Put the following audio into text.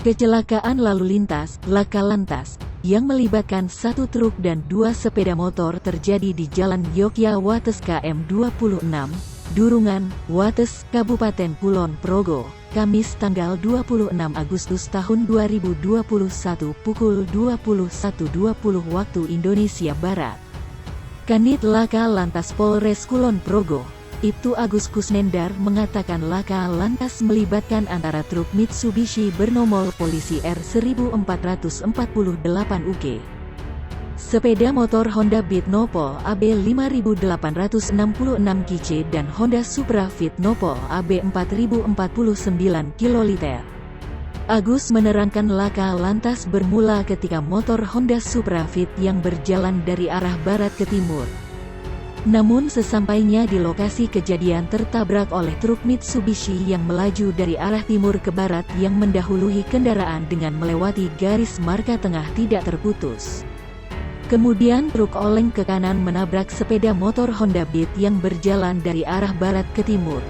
Kecelakaan lalu lintas, laka lantas, yang melibatkan satu truk dan dua sepeda motor terjadi di Jalan Yogyawates KM 26, Durungan, Wates, Kabupaten Kulon Progo, Kamis tanggal 26 Agustus tahun 2021 pukul 21.20 waktu Indonesia Barat. Kanit Laka Lantas Polres Kulon Progo, Ibtu Agus Kusnendar mengatakan laka lantas melibatkan antara truk Mitsubishi bernomor polisi R1448 UK, sepeda motor Honda Beat Nopol AB 5866 kc dan Honda Supra Fit Nopol AB 4049 kl. Agus menerangkan laka lantas bermula ketika motor Honda Supra Fit yang berjalan dari arah barat ke timur. Namun sesampainya di lokasi kejadian tertabrak oleh truk Mitsubishi yang melaju dari arah timur ke barat yang mendahului kendaraan dengan melewati garis marka tengah tidak terputus. Kemudian truk oleng ke kanan menabrak sepeda motor Honda Beat yang berjalan dari arah barat ke timur.